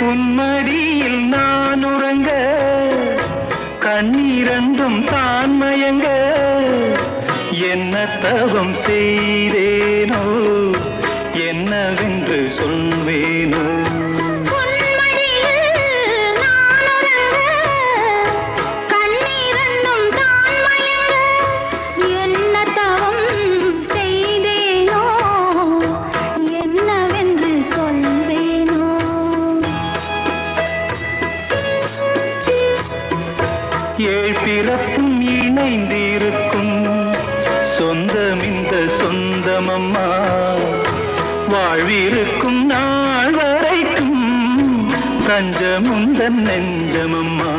உன்மடியில் நான் உறங்க கண்ணீரண்டும் தான் மயங்க என்ன தவம் செய்தேனோ என்னவென்று சொல்வேனோ ஏழ் பிறப்பும் இணைந்திருக்கும் சொந்தம் இந்த சொந்தமம்மா வாழ்விருக்கும் நாள் வரைக்கும் தஞ்சமுந்தன் நெஞ்சமம்மா